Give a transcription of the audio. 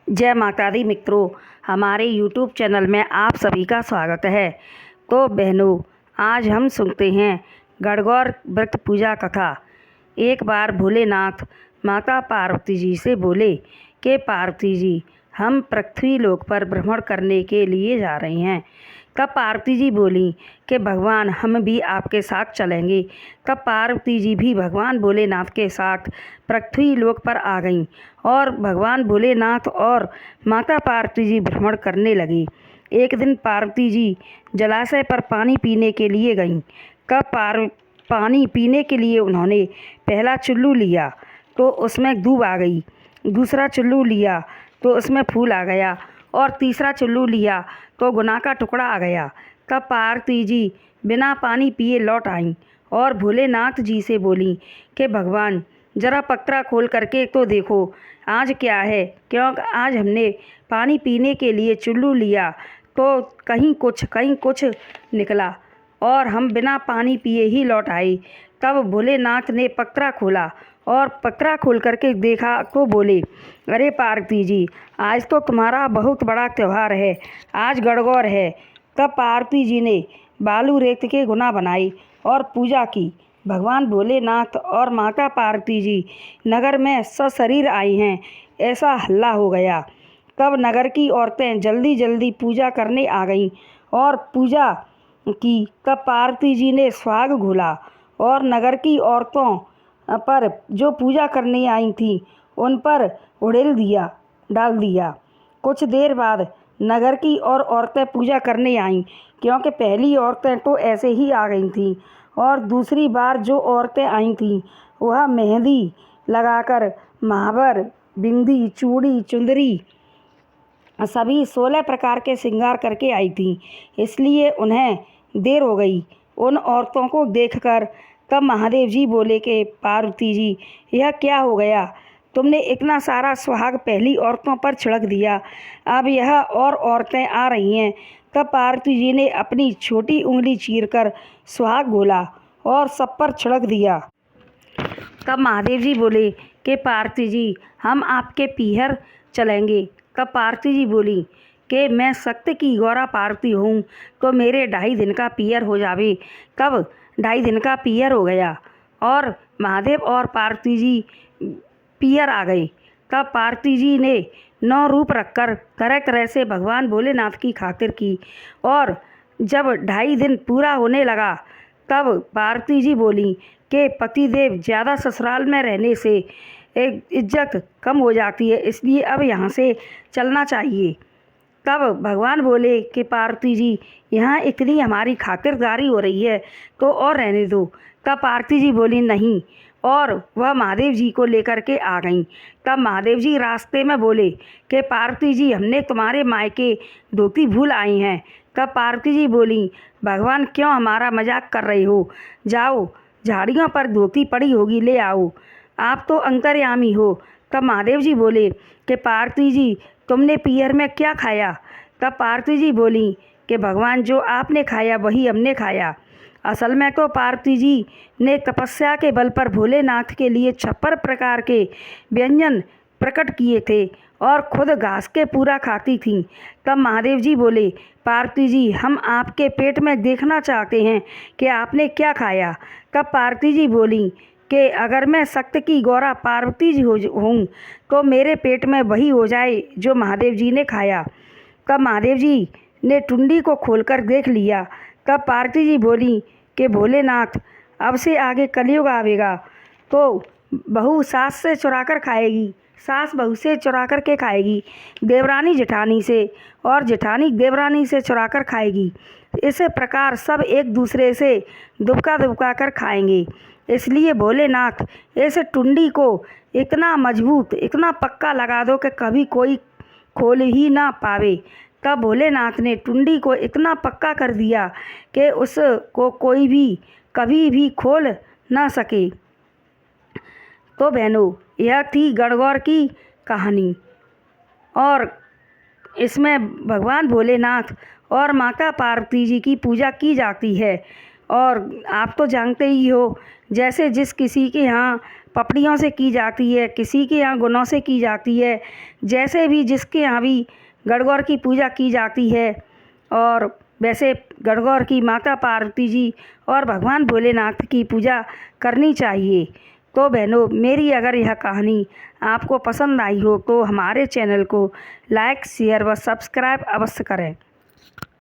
जय माता दी मित्रों, हमारे यूट्यूब चैनल में आप सभी का स्वागत है। तो बहनों, आज हम सुनते हैं गणगौर व्रत पूजा कथा। एक बार भोलेनाथ माता पार्वती जी से बोले कि पार्वती जी, हम पृथ्वी लोक पर भ्रमण करने के लिए जा रहे हैं। तब पार्वती जी बोली कि भगवान, हम भी आपके साथ चलेंगे। तब पार्वती जी भी भगवान भोलेनाथ के साथ पृथ्वी लोक पर आ गईं और भगवान भोलेनाथ और माता पार्वती जी भ्रमण करने लगी। एक दिन पार्वती जी जलाशय पर पानी पीने के लिए गईं। तब पानी पीने के लिए उन्होंने पहला चुल्लू लिया तो उसमें दूब आ गई, दूसरा चुल्लू लिया तो उसमें फूल आ गया और तीसरा चुल्लू लिया तो गुना का टुकड़ा आ गया। तब पार्वती जी बिना पानी पिए लौट आईं और भोलेनाथ जी से बोली कि भगवान, ज़रा पत्रा खोल करके तो देखो आज क्या है, क्योंकि आज हमने पानी पीने के लिए चुल्लू लिया तो कहीं कुछ निकला और हम बिना पानी पिए ही लौट आए। तब भोलेनाथ ने पत्रा खोला और पत्रा खोल करके देखा तो बोले, अरे पार्वती जी, आज तो तुम्हारा बहुत बड़ा त्यौहार है, आज गणगौर है। तब पार्वती जी ने बालू रेत के गुना बनाई और पूजा की। भगवान भोलेनाथ और माता पार्वती जी नगर में सशरीर आई हैं, ऐसा हल्ला हो गया। तब नगर की औरतें जल्दी जल्दी पूजा करने आ गईं और पूजा की। तब पार्वती जी ने सुहाग घोला और नगर की औरतों पर जो पूजा करने आई थीं उन पर उड़ेल दिया डाल दिया। कुछ देर बाद नगर की और औरतें पूजा करने आईं, क्योंकि पहली औरतें तो ऐसे ही आ गई थीं और दूसरी बार जो औरतें आई थीं वह मेहंदी लगाकर महावर, बिंदी, चूड़ी, चुंदरी सभी 16 प्रकार के श्रृंगार करके आई थीं, इसलिए उन्हें देर हो गई। उन औरतों को देखकर तब महादेव जी बोले कि पार्वती जी, यह क्या हो गया, तुमने इतना सारा सुहाग पहली औरतों पर छिड़क दिया, अब यह और औरतें आ रही हैं। तब पार्वती जी ने अपनी छोटी उंगली चीरकर सुहाग घोला और सब पर छिड़क दिया। तब महादेव जी बोले कि पार्वती जी, हम आपके पीहर चलेंगे। तब पार्वती जी बोली कि मैं सत्य की गौरा पार्वती हूँ, तो मेरे 2.5 दिन का पीहर हो जावे। तब 2.5 दिन का पीहर हो गया और महादेव और पार्वती जी पीहर आ गए। तब पार्वती जी ने 9 रूप रखकर तरह तरह से भगवान भोलेनाथ की खातिर की और जब 2.5 दिन पूरा होने लगा तब पार्वती जी बोली कि पतिदेव ज़्यादा ससुराल में रहने से एक इज्जत कम हो जाती है, इसलिए अब यहाँ से चलना चाहिए। तब भगवान बोले कि पार्वती जी, यहाँ इतनी हमारी खातिरदारी हो रही है तो और रहने दो। तब पार्वती जी बोली नहीं, और वह महादेव जी को लेकर के आ गईं। तब महादेव जी रास्ते में बोले कि पार्वती जी, हमने तुम्हारे मायके धोती भूल आई हैं। तब पार्वती जी बोली, भगवान क्यों हमारा मजाक कर रहे हो, जाओ झाड़ियों पर धोती पड़ी होगी, ले आओ, आप तो अंतर्यामी हो। तब महादेव जी बोले कि पार्वती जी, तुमने पीहर में क्या खाया। तब पार्वती जी बोली कि भगवान, जो आपने खाया वही हमने खाया। असल में तो पार्वती जी ने तपस्या के बल पर भोलेनाथ के लिए 56 प्रकार के व्यंजन प्रकट किए थे और खुद घास के पूरा खाती थीं। तब महादेव जी बोले, पार्वती जी, हम आपके पेट में देखना चाहते हैं कि आपने क्या खाया। तब पार्वती जी बोली कि अगर मैं सत्य की गौरा पार्वती जी हूँ तो मेरे पेट में वही हो जाए जो महादेव जी ने खाया। तब महादेव जी ने टुंडी को खोलकर देख लिया। तब पार्वती जी बोली कि भोलेनाथ, अब से आगे कलयुग आवेगा तो बहू सास से चुरा कर खाएगी, सास बहू से चुरा कर के खाएगी, देवरानी जेठानी से और जेठानी देवरानी से चुरा कर खाएगी। इस प्रकार सब एक दूसरे से दुबका कर खाएंगे। इसलिए भोलेनाथ, इस टुंडी को इतना मजबूत, इतना पक्का लगा दो कि कभी कोई खोल ही ना पावे। तब भोलेनाथ ने टुंडी को इतना पक्का कर दिया कि उसको कोई भी कभी भी खोल ना सके। तो बहनों, यह थी गणगौर की कहानी और इसमें भगवान भोलेनाथ और माता पार्वती जी की पूजा की जाती है। और आप तो जानते ही हो, जैसे जिस किसी के यहाँ पपड़ियों से की जाती है, किसी के यहाँ गुनों से की जाती है। जैसे भी जिसके यहाँ भी गणगौर की पूजा की जाती है। और वैसे गणगौर की माता पार्वती जी और भगवान भोलेनाथ की पूजा करनी चाहिए। तो बहनों, मेरी अगर यह कहानी आपको पसंद आई हो तो हमारे चैनल को लाइक, शेयर व सब्सक्राइब अवश्य करें।